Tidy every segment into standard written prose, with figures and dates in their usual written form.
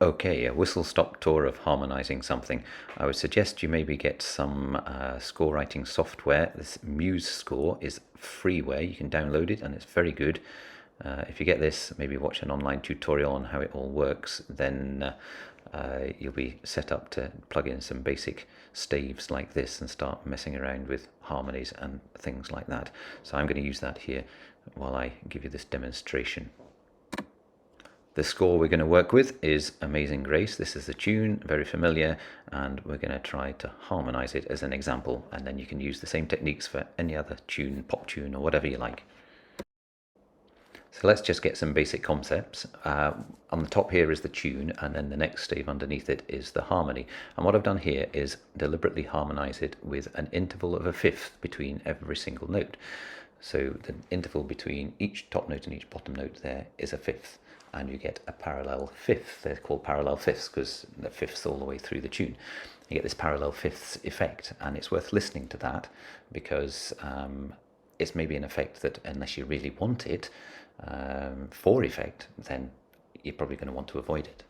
Okay, a whistle-stop tour of harmonizing something. I would suggest you maybe get some score writing software. This Muse Score is freeware. You can download it and it's very good. If you get this, maybe watch an online tutorial on how it all works, then you'll be set up to plug in some basic staves like this and start messing around with harmonies and things like that. So I'm going to use that here while I give you this demonstration. The score we're going to work with is Amazing Grace. This is the tune, very familiar, and we're going to try to harmonize it as an example, and then you can use the same techniques for any other tune, pop tune, or whatever you like. So let's just get some basic concepts. On the top here is the tune, and then the next stave underneath it is the harmony. And what I've done here is deliberately harmonize it with an interval of a fifth between every single note. So the interval between each top note and each bottom note there is a fifth, and you get a parallel fifth. They're called parallel fifths because the fifths all the way through the tune. You get this parallel fifths effect, and it's worth listening to that because it's maybe an effect that, unless you really want it for effect, then you're probably going to want to avoid it.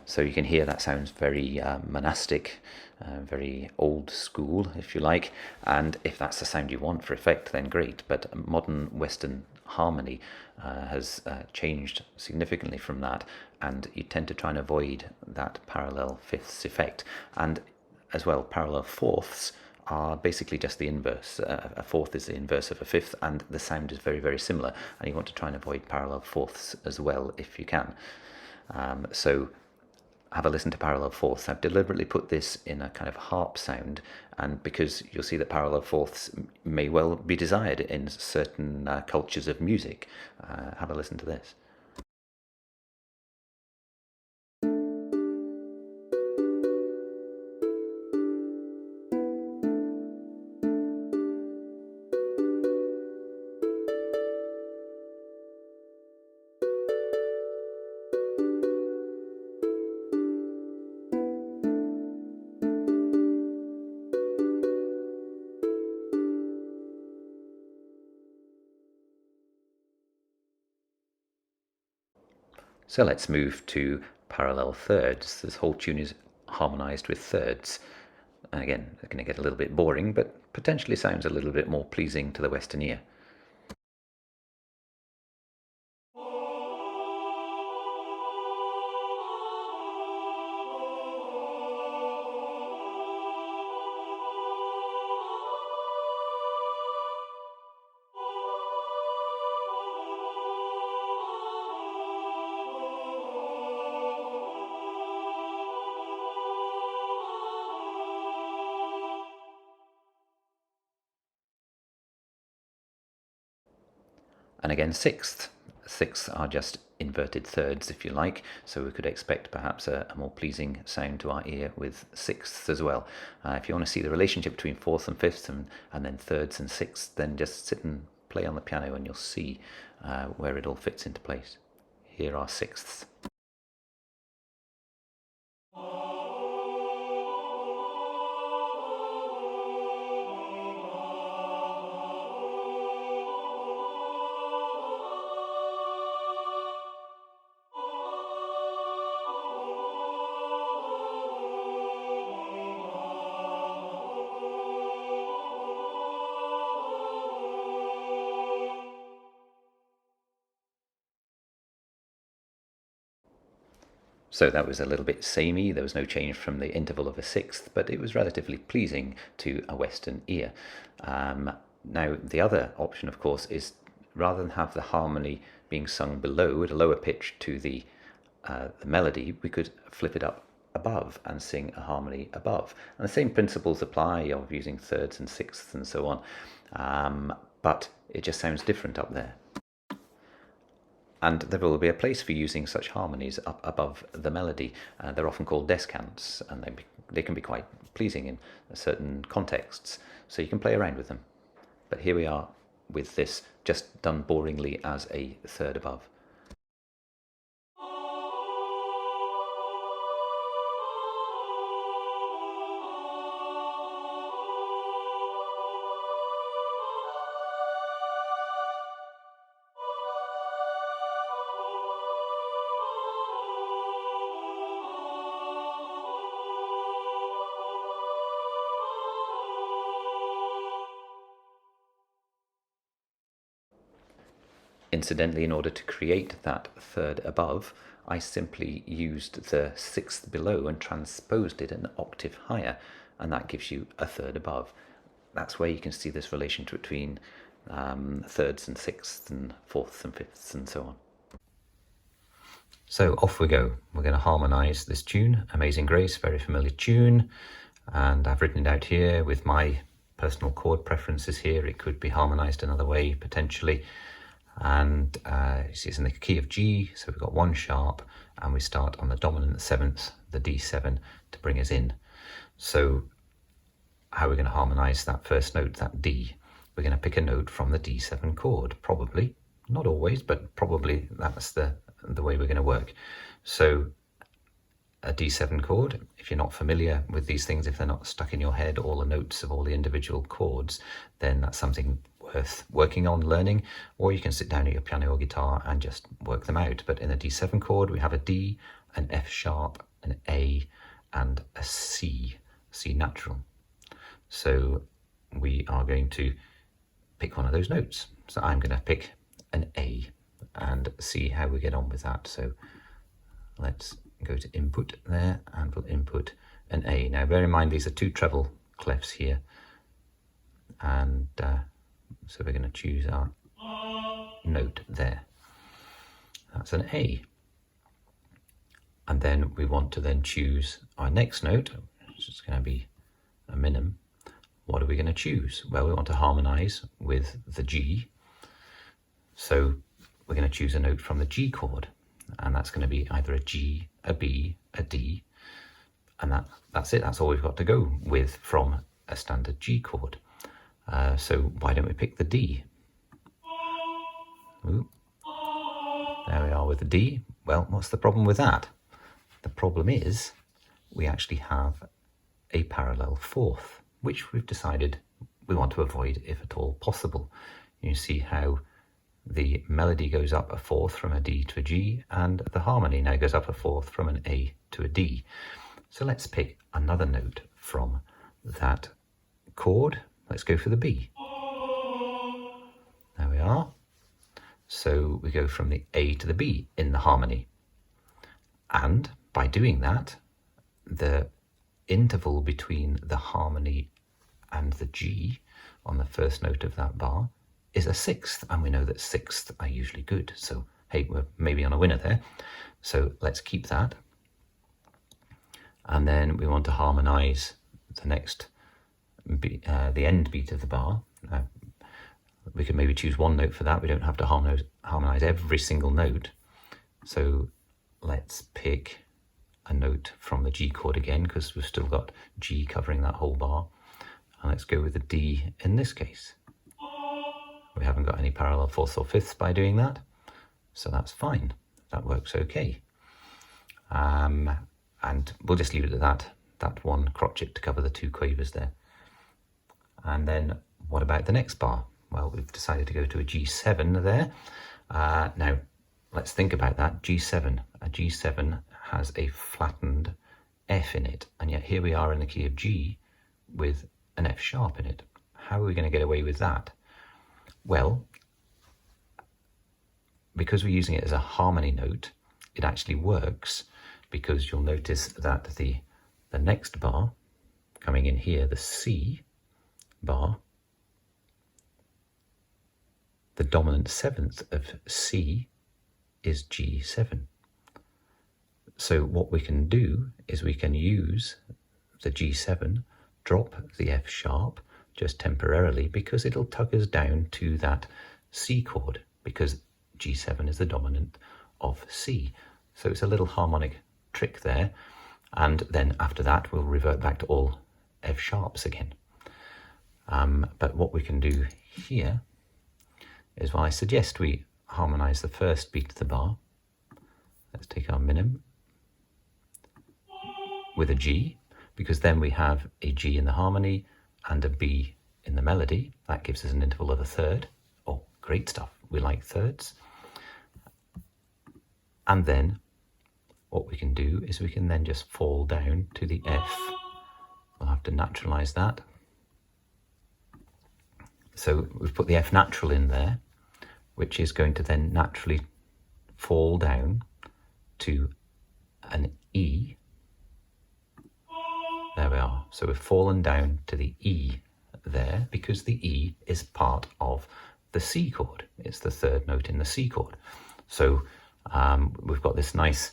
So you can hear that sounds very monastic, very old school, if you like. And if that's the sound you want for effect, then great. But modern Western harmony has changed significantly from that, and you tend to try and avoid that parallel fifths effect. And as well, parallel fourths are basically just the inverse. A fourth is the inverse of a fifth, and the sound is very, very similar. And you want to try and avoid parallel fourths as well if you can. So have a listen to parallel fourths. I've deliberately put this in a kind of harp sound, and because you'll see that parallel fourths may well be desired in certain cultures of music. Have a listen to this. So let's move to parallel thirds. This whole tune is harmonized with thirds. And again, it's going to get a little bit boring, but potentially sounds a little bit more pleasing to the Western ear. And again, sixths. Sixths are just inverted thirds, if you like, so we could expect perhaps a more pleasing sound to our ear with sixths as well. If you want to see the relationship between fourths and fifths and then thirds and sixths, then just sit and play on the piano and you'll see where it all fits into place. Here are sixths. So that was a little bit samey. There was no change from the interval of a sixth, but it was relatively pleasing to a Western ear. Now, the other option, of course, is rather than have the harmony being sung below at a lower pitch to the melody, we could flip it up above and sing a harmony above. And the same principles apply of using thirds and sixths and so on, but it just sounds different up there. And there will be a place for using such harmonies up above the melody. They're often called descants, and they can be quite pleasing in certain contexts, so you can play around with them. But here we are with this just done boringly as a third above. Incidentally, in order to create that third above, I simply used the sixth below and transposed it an octave higher, and that gives you a third above. That's where you can see this relation between thirds and sixths and fourths and fifths and so on. So off we go. We're going to harmonize this tune, Amazing Grace, very familiar tune, and I've written it out here with my personal chord preferences here. It could be harmonized another way potentially. And you see it's in the key of G, so we've got one sharp, and we start on the dominant seventh, the D7, to bring us in. So how are we going to harmonize that first note, that D? We're going to pick a note from the D7 chord, probably. Not always, but probably that's the way we're going to work. So a D7 chord, if you're not familiar with these things, if they're not stuck in your head, all the notes of all the individual chords, then that's something worth working on, learning, or you can sit down at your piano or guitar and just work them out. But in the D7 chord, we have a D, an F sharp, an A, and a C, C natural. So we are going to pick one of those notes. So I'm going to pick an A and see how we get on with that. So let's go to input there, and we'll input an A. Now bear in mind these are two treble clefs here, and so we're going to choose our note there. That's an A. And then we want to then choose our next note, which is going to be a minim. What are we going to choose? Well, we want to harmonize with the G. So we're going to choose a note from the G chord, and that's going to be either a G, a B, a D, and that's it. That's all we've got to go with from a standard G chord. So why don't we pick the D? Ooh. There we are with the D. Well, what's the problem with that? The problem is we actually have a parallel fourth, which we've decided we want to avoid if at all possible. You see how the melody goes up a fourth from a D to a G, and the harmony now goes up a fourth from an A to a D. So let's pick another note from that chord. Let's go for the B. There we are. So we go from the A to the B in the harmony. And by doing that, the interval between the harmony and the G on the first note of that bar is a sixth, and we know that sixths are usually good. So hey, we're maybe on a winner there. So let's keep that. And then we want to harmonize the next the end beat of the bar. We could maybe choose one note for that. We don't have to harmonize every single note. So let's pick a note from the G chord again, because we've still got G covering that whole bar. And let's go with the D in this case. We haven't got any parallel fourths or fifths by doing that, so that's fine. That works okay. And we'll just leave it at that one crotchet to cover the two quavers there. And then what about the next bar? Well, we've decided to go to a G7 there. Now, let's think about that. G7. A G7 has a flattened F in it, and yet here we are in the key of G with an F sharp in it. How are we going to get away with that? Well, because we're using it as a harmony note, it actually works, because you'll notice that the next bar coming in here, the C bar, the dominant seventh of C is G7. So what we can do is we can use the G7, drop the F sharp just temporarily, because it'll tug us down to that C chord, because G7 is the dominant of C. So it's a little harmonic trick there. And then after that, we'll revert back to all F sharps again. But what we can do here is, well, I suggest we harmonize the first beat of the bar. Let's take our minim with a G, because then we have a G in the harmony and a B in the melody. That gives us an interval of a third. Oh, great stuff. We like thirds. And then what we can do is we can then just fall down to the F. We'll have to naturalize that. So we've put the F natural in there, which is going to then naturally fall down to an E. There we are. So we've fallen down to the E there because the E is part of the C chord. It's the third note in the C chord. So we've got this nice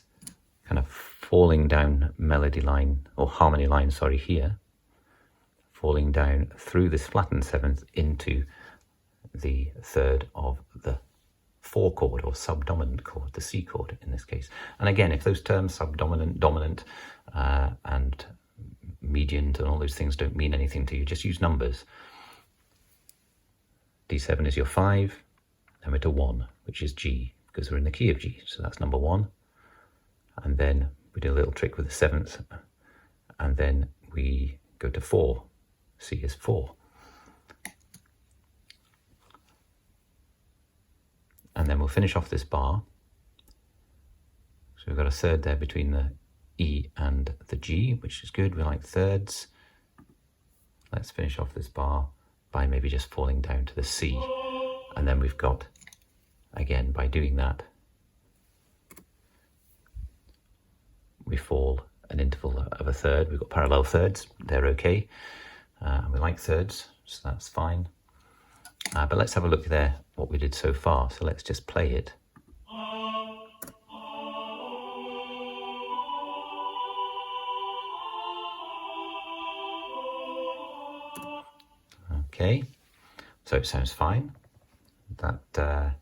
kind of falling down melody line, or harmony line, sorry, here, falling down through this flattened seventh into the third of the 4 chord, or subdominant chord, the C chord in this case. And again, if those terms subdominant, dominant, and mediant and all those things don't mean anything to you, just use numbers. D7 is your 5, then we're to 1, which is G, because we're in the key of G, so that's number 1. And then we do a little trick with the 7th, and then we go to 4. C is 4. And then we'll finish off this bar. So we've got a third there between the E and the G, which is good. We like thirds. Let's finish off this bar by maybe just falling down to the C. And then we've got, again, by doing that, we fall an interval of a third. We've got parallel thirds. They're okay. And we like thirds, so that's fine. But let's have a look there, what we did so far. So let's just play it. Okay, so it sounds fine. That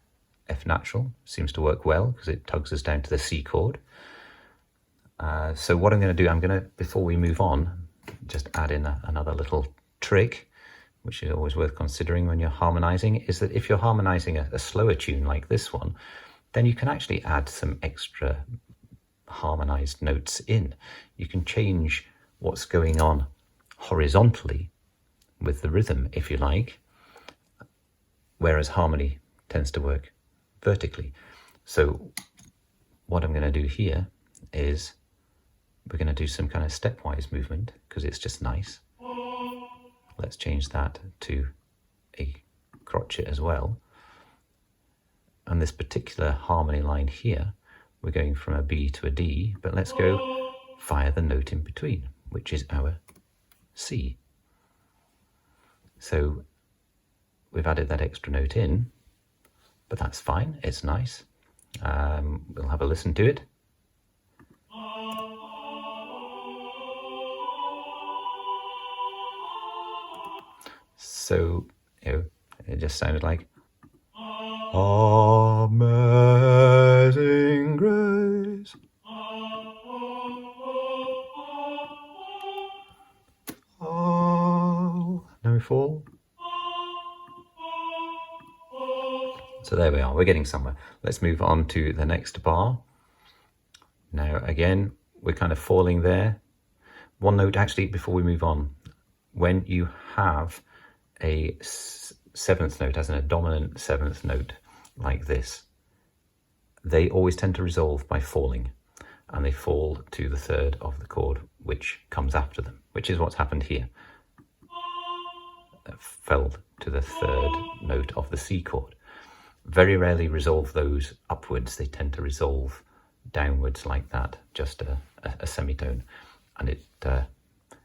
F natural seems to work well because it tugs us down to the C chord. So what I'm going to do, before we move on, just add in another little trick, which is always worth considering when you're harmonizing, is that if you're harmonizing a slower tune like this one, then you can actually add some extra harmonized notes in. You can change what's going on horizontally with the rhythm, if you like, whereas harmony tends to work vertically. So what I'm going to do here is we're going to do some kind of stepwise movement because it's just nice. Let's change that to a crotchet as well. And this particular harmony line here, we're going from a B to a D, but let's go via the note in between, which is our C. So we've added that extra note in, but that's fine, it's nice. We'll have a listen to it. So, it just sounded like Amazing Grace. Oh, now we fall. So there we are, we're getting somewhere. Let's move on to the next bar. Now again, we're kind of falling there. One note actually before we move on. When you have a 7th note, as in a dominant 7th note like this, they always tend to resolve by falling, and they fall to the third of the chord which comes after them, which is what's happened here. That fell to the third note of the C chord. Very rarely resolve those upwards, they tend to resolve downwards like that, just a semitone. And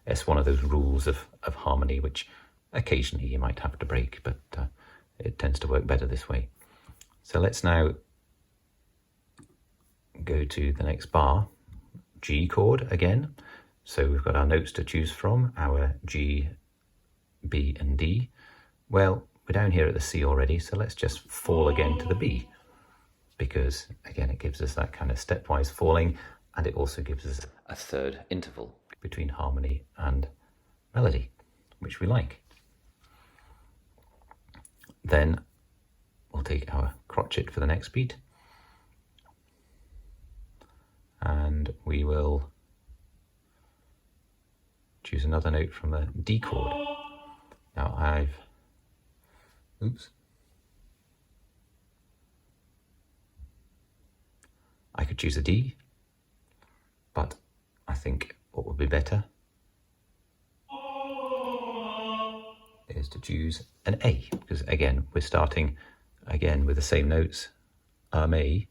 it's one of those rules of harmony which occasionally you might have to break, but it tends to work better this way. So let's now go to the next bar, G chord again. So we've got our notes to choose from, our G, B and D. Well, we're down here at the C already, so let's just fall again to the B. because again, it gives us that kind of stepwise falling, and it also gives us a third interval between harmony and melody, which we like. Then we'll take our crotchet for the next beat, and we will choose another note from a D chord. Now I could choose a D, but I think what would be better is to choose an A, because again, we're starting again with the same notes, A,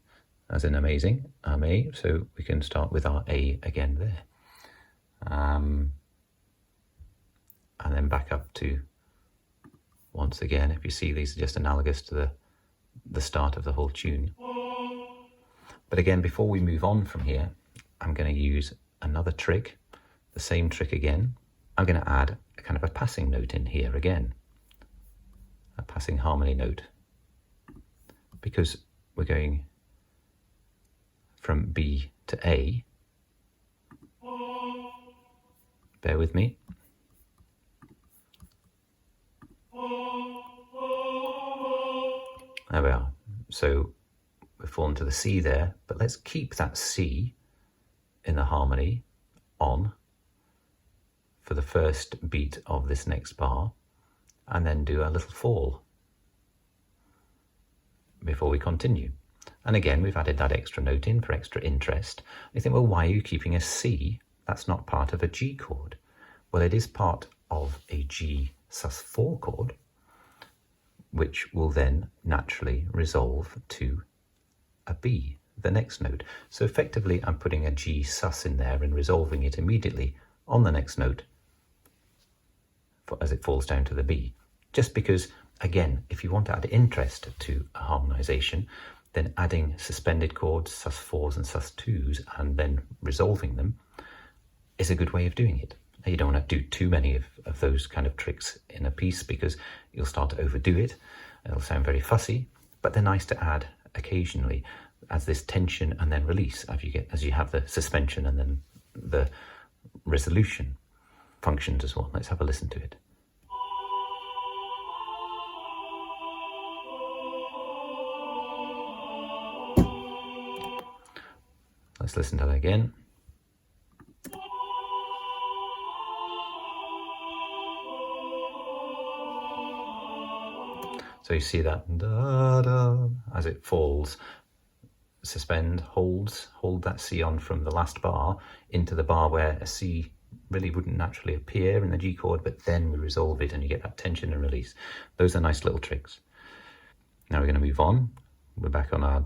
as in amazing, A, so we can start with our A again there. And then back up to, once again, if you see, these are just analogous to the start of the whole tune. But again, before we move on from here, I'm going to use another trick, the same trick again. I'm going to add a kind of a passing note in here again, a passing harmony note, because we're going from B to A. Bear with me. There we are. So we've fallen to the C there, but let's keep that C in the harmony on for the first beat of this next bar, and then do a little fall before we continue. And again, we've added that extra note in for extra interest. You think, well, why are you keeping a C? That's not part of a G chord. Well, it is part of a G sus4 chord, which will then naturally resolve to a B, the next note. So effectively, I'm putting a G sus in there and resolving it immediately on the next note as it falls down to the B. Just because, again, if you want to add interest to a harmonization, then adding suspended chords, sus4s and sus2s, and then resolving them is a good way of doing it. You don't want to do too many of those kind of tricks in a piece, because you'll start to overdo it. It'll sound very fussy, but they're nice to add occasionally as this tension and then release as you have the suspension and then the resolution functions as well. Let's have a listen to it. Let's listen to that again. So you see that da, da, as it falls, suspend, hold that C on from the last bar into the bar where a C really wouldn't naturally appear in the G chord, but then we resolve it and you get that tension and release. Those are nice little tricks. Now we're going to move on. We're back on our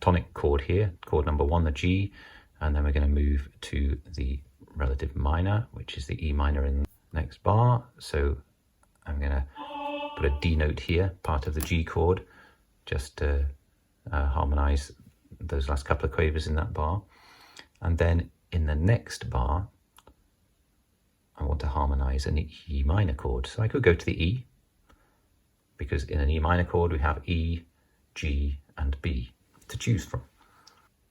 tonic chord here, chord number 1, the G, and then we're going to move to the relative minor, which is the E minor in the next bar. So I'm going to put a D note here, part of the G chord, just to harmonize those last couple of quavers in that bar. And then in the next bar, I want to harmonize an E minor chord. So I could go to the E, because in an E minor chord we have E, G, and B to choose from.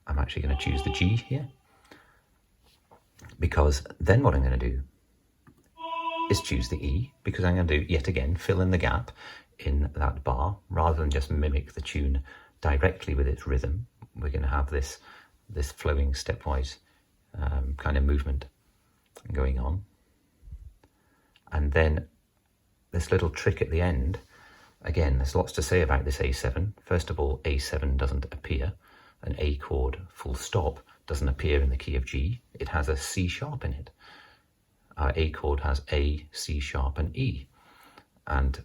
I'm actually going to choose the G here, because then what I'm going to do is choose the E, because I'm going to do, yet again, fill in the gap in that bar, rather than just mimic the tune directly with its rhythm. We're going to have this flowing stepwise kind of movement going on. And then this little trick at the end, again, there's lots to say about this A7. First of all, A7 doesn't appear. An A chord full stop doesn't appear in the key of G. It has a C sharp in it. Our A chord has A, C sharp, and E. And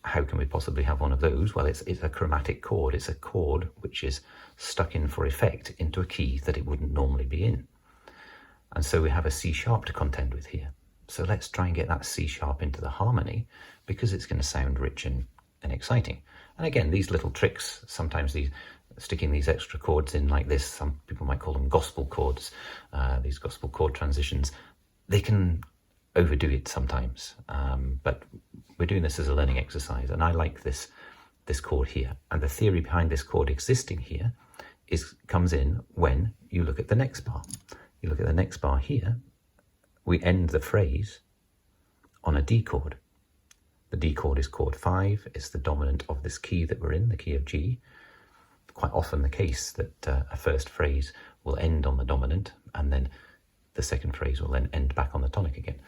how can we possibly have one of those? Well, it's a chromatic chord. It's a chord which is stuck in for effect into a key that it wouldn't normally be in. And so we have a C sharp to contend with here. So let's try and get that C sharp into the harmony, because it's going to sound rich and exciting. And again, these little tricks, sometimes sticking these extra chords in like this, some people might call them gospel chords, these gospel chord transitions, they can overdo it sometimes. But we're doing this as a learning exercise, and I like this this chord here. And the theory behind this chord existing here comes in when you look at the next bar. You look at the next bar here, we end the phrase on a D chord. The D chord is chord 5, it's the dominant of this key that we're in, the key of G. Quite often the case that a first phrase will end on the dominant, and then the second phrase will then end back on the tonic again.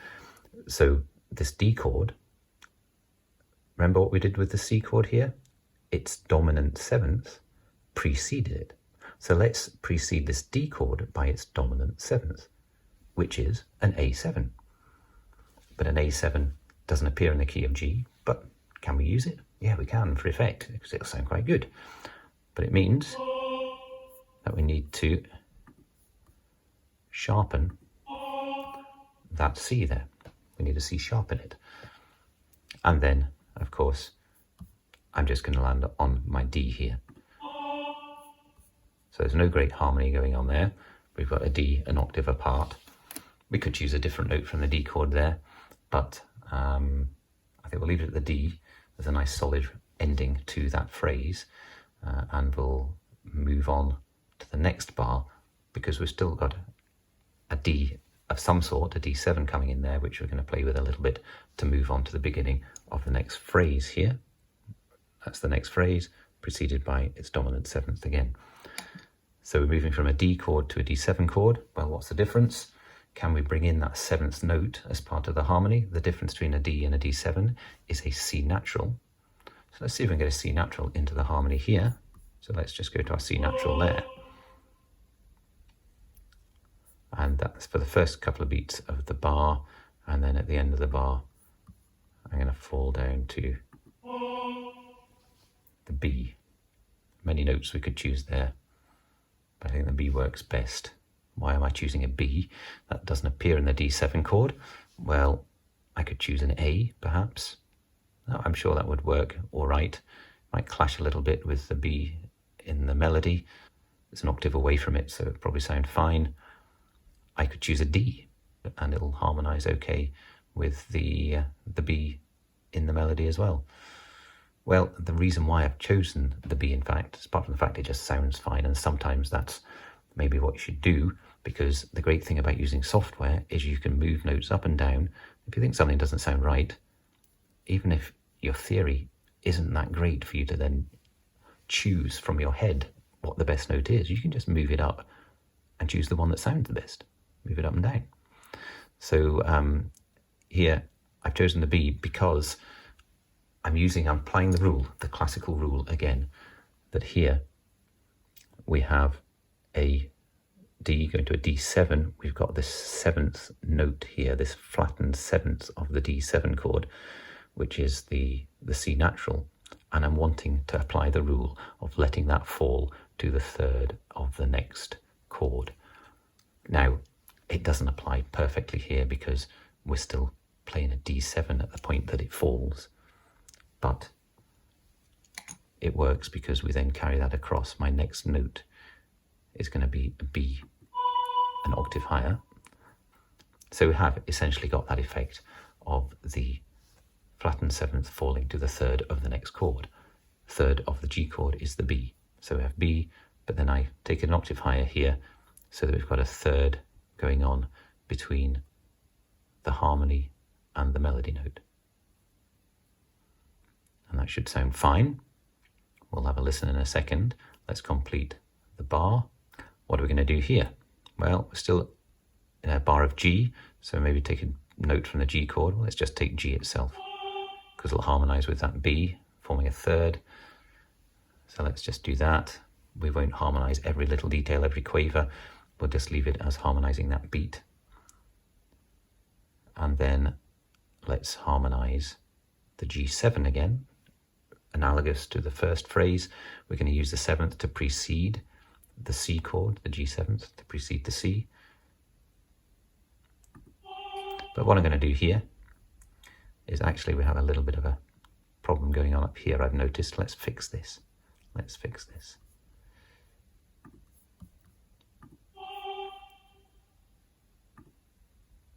So this D chord, remember what we did with the C chord here? Its dominant seventh preceded it. So let's precede this D chord by its dominant seventh, which is an A7. But an A7 doesn't appear in the key of G, but can we use it? Yeah, we can for effect, because it'll sound quite good. But it means that we need to sharpen that C there. We need to C sharpen it. And then, of course, I'm just going to land on my D here. So there's no great harmony going on there. We've got a D an octave apart. We could choose a different note from the D chord there, but I think we'll leave it at the D. There's a nice solid ending to that phrase, and we'll move on to the next bar because we've still got a D of some sort, a D7 coming in there, which we're going to play with a little bit to move on to the beginning of the next phrase here. That's the next phrase, preceded by its dominant seventh again. So we're moving from a D chord to a D7 chord. Well, what's the difference? Can we bring in that seventh note as part of the harmony? The difference between a D and a D7 is a C natural. So let's see if we can get a C natural into the harmony here. So let's just go to our C natural there. And that's for the first couple of beats of the bar. And then at the end of the bar, I'm going to fall down to the B. Many notes we could choose there, but I think the B works best. Why am I choosing a B? That doesn't appear in the D7 chord. Well, I could choose an A, perhaps. No, I'm sure that would work all right. Might clash a little bit with the B in the melody. It's an octave away from it, so it'd probably sound fine. I could choose a D, and it'll harmonize okay with the B in the melody as well. Well, the reason why I've chosen the B, in fact, is apart from the fact it just sounds fine, and sometimes that's maybe what you should do, because the great thing about using software is you can move notes up and down. If you think something doesn't sound right, even if your theory isn't that great for you to then choose from your head what the best note is, you can just move it up and choose the one that sounds the best. Move it up and down. So here I've chosen the B because I'm applying the rule, the classical rule again, that here we have a D going to a D7. We've got this seventh note here, this flattened seventh of the D7 chord, which is the C natural. And I'm wanting to apply the rule of letting that fall to the third of the next chord. Now, it doesn't apply perfectly here because we're still playing a D7 at the point that it falls. But it works because we then carry that across. My next note is going to be a B, an octave higher. So we have essentially got that effect of the flattened seventh falling to the third of the next chord. Third of the G chord is the B. So we have B, but then I take an octave higher here so that we've got a third going on between the harmony and the melody note. And that should sound fine. We'll have a listen in a second. Let's complete the bar. What are we going to do here? Well, we're still in a bar of G, so maybe take a note from the G chord. Well, let's just take G itself, because it'll harmonize with that B, forming a third. So let's just do that. We won't harmonize every little detail, every quaver. We'll just leave it as harmonizing that beat. And then let's harmonize the G7 again. Analogous to the first phrase, we're going to use the seventh to precede the C chord, the G7th, to precede the C. But what I'm going to do here is actually we have a little bit of a problem going on up here, I've noticed. Let's fix this. Let's fix this.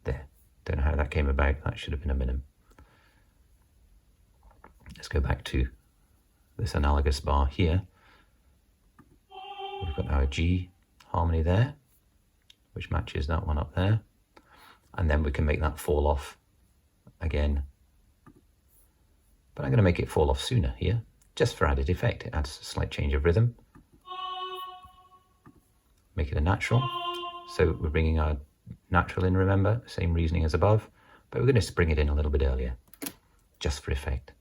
There. Don't know how that came about. That should have been a minim. Let's go back to this analogous bar here, we've got our G harmony there, which matches that one up there. And then we can make that fall off again. But I'm going to make it fall off sooner here, just for added effect. It adds a slight change of rhythm. Make it a natural. So we're bringing our natural in, remember, same reasoning as above, but we're going to bring it in a little bit earlier, just for effect.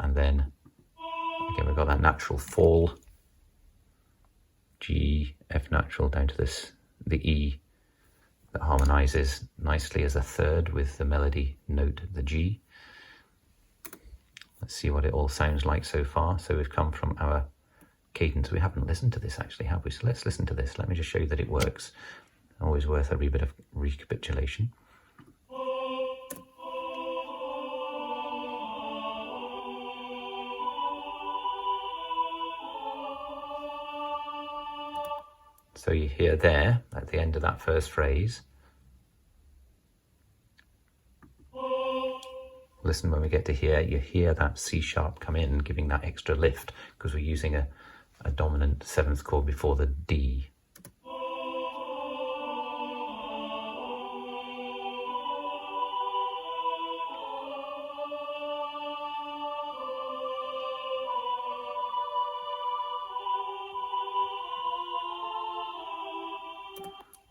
And then, again, we've got that natural fall, G, F natural down to this, the E, that harmonizes nicely as a third with the melody note, the G. Let's see what it all sounds like so far. So we've come from our cadence. We haven't listened to this actually, have we? So let's listen to this. Let me just show you that it works. Always worth a wee bit of recapitulation. So you hear there, at the end of that first phrase, listen when we get to here, you hear that C sharp come in, giving that extra lift, because we're using a dominant seventh chord before the D.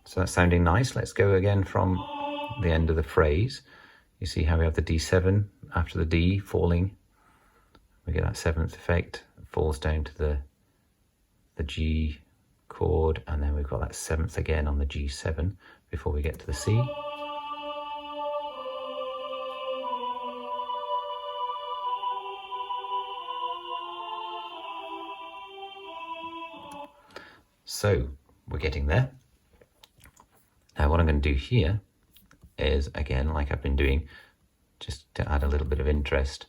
So that's sounding nice. Let's go again from the end of the phrase. You see how we have the D7 after the D falling. We get that seventh effect. It falls down to the G chord, and then we've got that seventh again on the G7 before we get to the C. So we're getting there. Now what I'm going to do here is, again, like I've been doing, just to add a little bit of interest,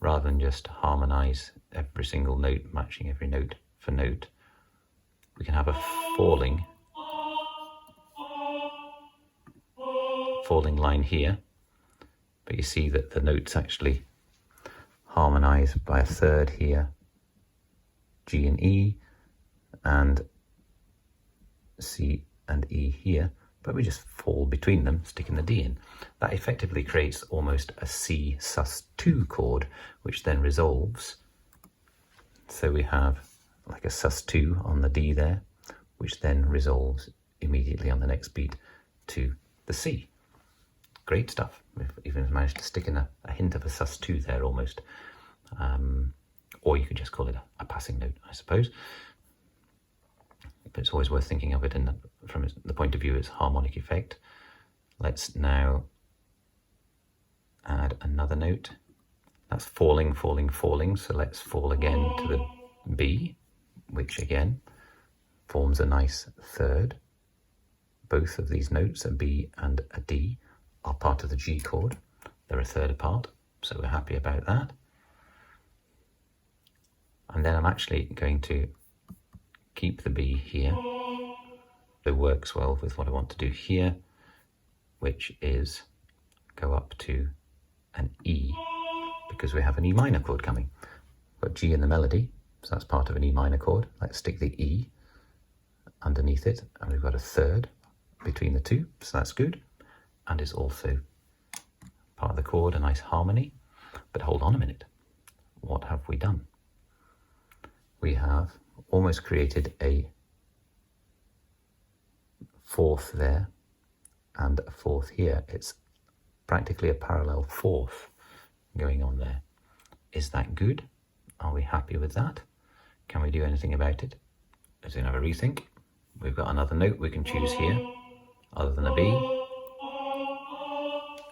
rather than just harmonize every single note, matching every note for note, we can have a falling line here, but you see that the notes actually harmonize by a third here, G and E, and C and E here, but we just fall between them, sticking the D in. That effectively creates almost a C sus2 chord, which then resolves. So we have like a sus2 on the D there, which then resolves immediately on the next beat to the C. Great stuff. We've even managed to stick in a hint of a sus2 there almost. Or you could just call it a passing note, I suppose. But it's always worth thinking of it from the point of view it's harmonic effect. Let's now add another note. That's falling, falling, falling. So let's fall again to the B, which again forms a nice third. Both of these notes, a B and a D, are part of the G chord. They're a third apart, so we're happy about that. And then I'm actually going to keep the B here. It works well with what I want to do here, which is go up to an E, because we have an E minor chord coming. We've got G in the melody, so that's part of an E minor chord. Let's stick the E underneath it, and we've got a third between the two, so that's good. And it's also part of the chord, a nice harmony. But hold on a minute, what have we done? We have almost created a fourth there and a fourth here. It's practically a parallel fourth going on there. Is that good? Are we happy with that? Can we do anything about it? Let's have a rethink. We've got another note we can choose here other than a B.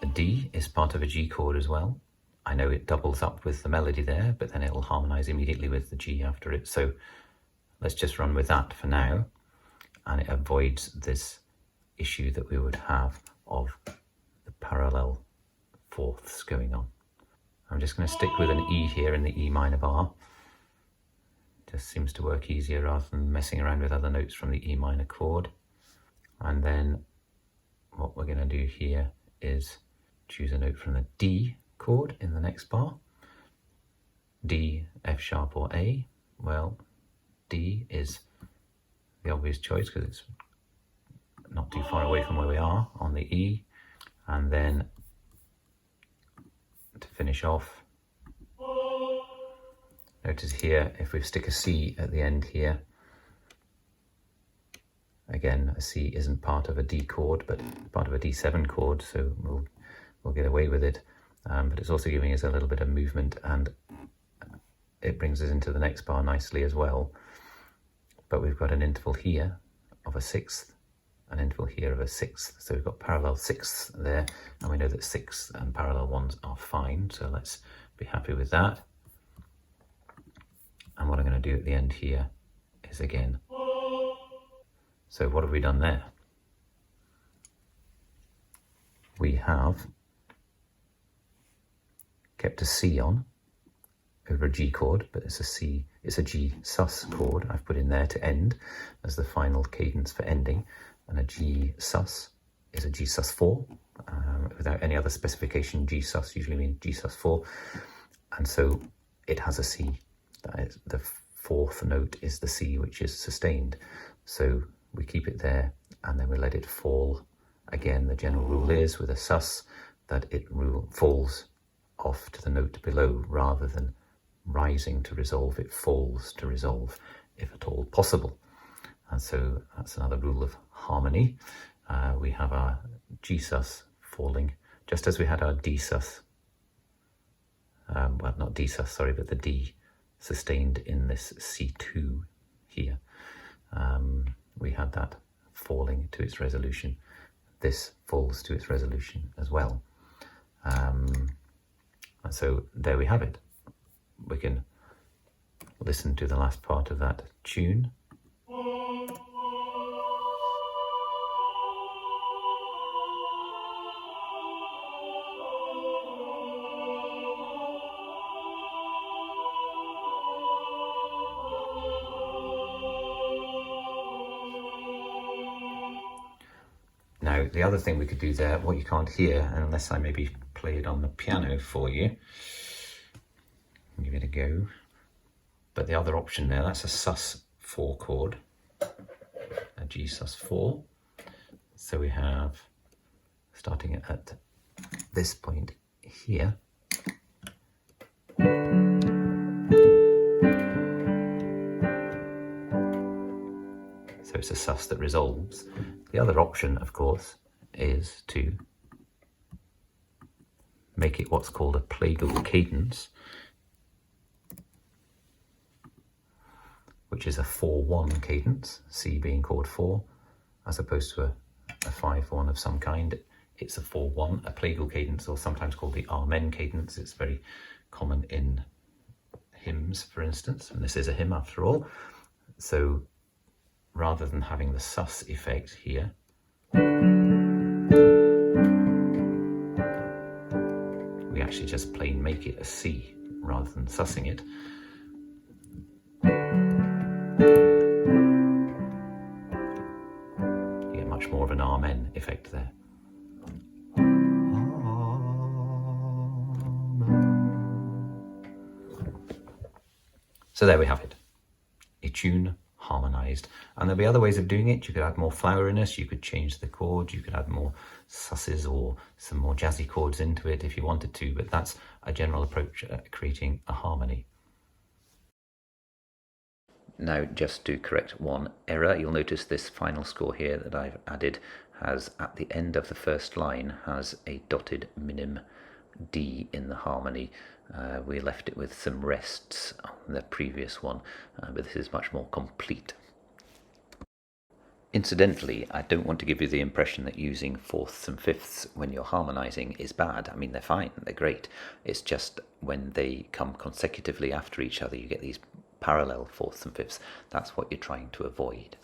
A D is part of a G chord as well. I know it doubles up with the melody there, but then it'll harmonize immediately with the G after it. So let's just run with that for now. And it avoids this issue that we would have of the parallel fourths going on. I'm just going to stick with an E here in the E minor bar. Just seems to work easier rather than messing around with other notes from the E minor chord. And then what we're going to do here is choose a note from the D chord in the next bar. D, F sharp or A? Well, D is the obvious choice because it's not too far away from where we are on the E. And then to finish off, notice here, if we stick a C at the end here, again, a C isn't part of a D chord, but part of a D7 chord, so we'll get away with it. But it's also giving us a little bit of movement, and it brings us into the next bar nicely as well. But we've got an interval here of a sixth, an interval here of a sixth. So we've got parallel sixths there, and we know that sixths and parallel ones are fine. So let's be happy with that. And what I'm going to do at the end here is again. So what have we done there? We have kept a C on over a G chord, but it's a C, it's a G sus chord I've put in there to end as the final cadence for ending. And a G sus is a G sus4. Without any other specification, G sus usually means G sus4. And so it has a C. That is, the fourth note is the C, which is sustained. So we keep it there and then we let it fall. Again, the general rule is with a sus that it falls off to the note below rather than rising to resolve. It falls to resolve if at all possible. And so that's another rule of harmony. We have our G sus falling just as we had our D sus. Well, not D sus, sorry, but the D sustained in this C2 here. We had that falling to its resolution. This falls to its resolution as well. And so there we have it. We can listen to the last part of that tune. Now, the other thing we could do there, what you can't hear, unless I maybe play it on the piano for you, give it a go. But the other option there, that's a sus4 chord, a G sus4. So we have, starting at this point here, so it's a sus that resolves. The other option, of course, is to make it what's called a plagal cadence, which is a 4-1 cadence, C being chord 4, as opposed to a 5-1 of some kind. It's a 4-1, a plagal cadence, or sometimes called the amen cadence. It's very common in hymns, for instance, and this is a hymn after all. So rather than having the sus effect here, we actually just plain make it a C rather than sussing it. You get much more of an amen effect there. So there we have it, a tune harmonized. And there'll be other ways of doing it. You could add more floweriness, you could change the chords, you could add more susses or some more jazzy chords into it if you wanted to, but that's a general approach at creating a harmony. Now, just to correct one error, you'll notice this final score here that I've added has, at the end of the first line, has a dotted minim D in the harmony. We left it with some rests on the previous one, but this is much more complete. Incidentally, I don't want to give you the impression that using fourths and fifths when you're harmonizing is bad. I mean, they're fine, they're great. It's just when they come consecutively after each other, you get these parallel fourths and fifths. That's what you're trying to avoid.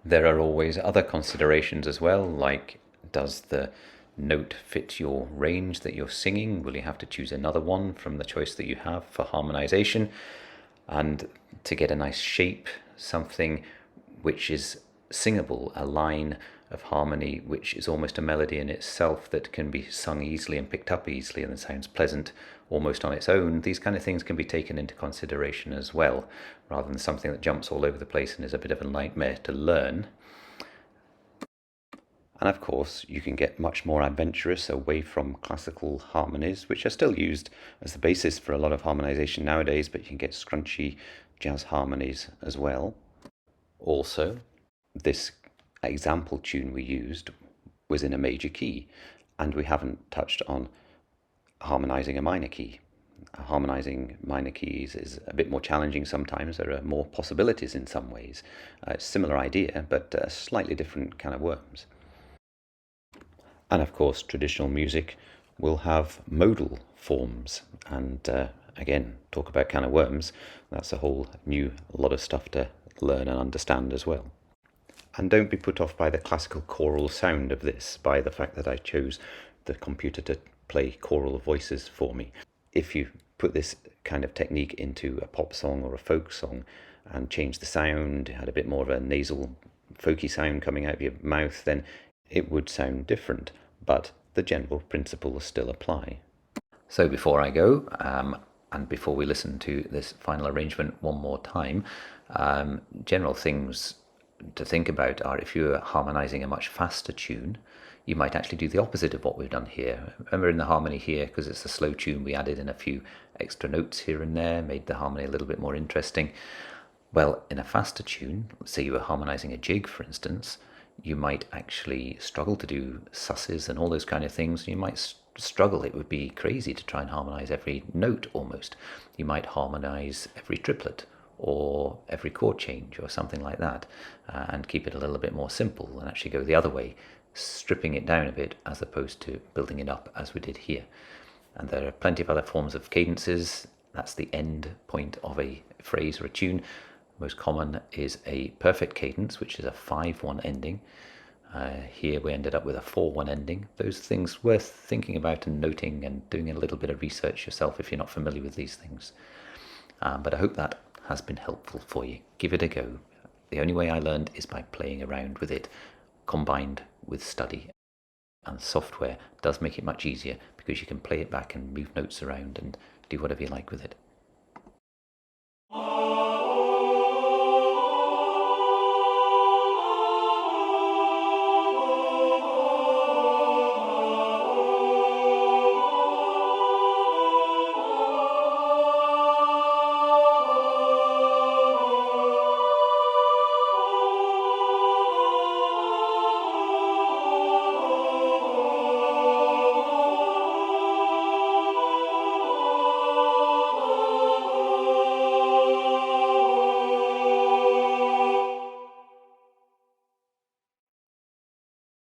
There are always other considerations as well, like does the note fit your range that you're singing? Will you have to choose another one from the choice that you have for harmonization? And to get a nice shape, something which is singable, a line of harmony which is almost a melody in itself that can be sung easily and picked up easily and sounds pleasant, almost on its own, these kind of things can be taken into consideration as well, rather than something that jumps all over the place and is a bit of a nightmare to learn. And of course, you can get much more adventurous away from classical harmonies, which are still used as the basis for a lot of harmonization nowadays, but you can get scrunchy jazz harmonies as well. Also, this example tune we used was in a major key, and we haven't touched on harmonizing a minor key. Harmonizing minor keys is a bit more challenging sometimes. There are more possibilities in some ways. Similar idea, but slightly different kind of worms. And of course, traditional music will have modal forms. And again, talk about kind of worms. That's a whole new lot of stuff to learn and understand as well. And don't be put off by the classical choral sound of this, by the fact that I chose the computer to play choral voices for me. If you put this kind of technique into a pop song or a folk song and change the sound, had a bit more of a nasal, folky sound coming out of your mouth, then it would sound different, but the general principles still apply. So before I go, and before we listen to this final arrangement one more time, general things to think about are, if you're harmonizing a much faster tune, you might actually do the opposite of what we've done here. Remember, in the harmony here, because it's a slow tune, we added in a few extra notes here and there, made the harmony a little bit more interesting. Well, in a faster tune, say you were harmonizing a jig, for instance, you might actually struggle to do susses and all those kind of things. You might struggle. It would be crazy to try and harmonize every note almost. You might harmonize every triplet or every chord change or something like that, and keep it a little bit more simple and actually go the other way, stripping it down a bit as opposed to building it up as we did here. And there are plenty of other forms of cadences. That's the end point of a phrase or a tune. Most common is a perfect cadence, which is a 5-1 ending. Here we ended up with a 4-1 ending. Those things worth thinking about and noting and doing a little bit of research yourself if you're not familiar with these things. But I hope that has been helpful for you. Give it a go. The only way I learned is by playing around with it, combined with study. And software does make it much easier because you can play it back and move notes around and do whatever you like with it.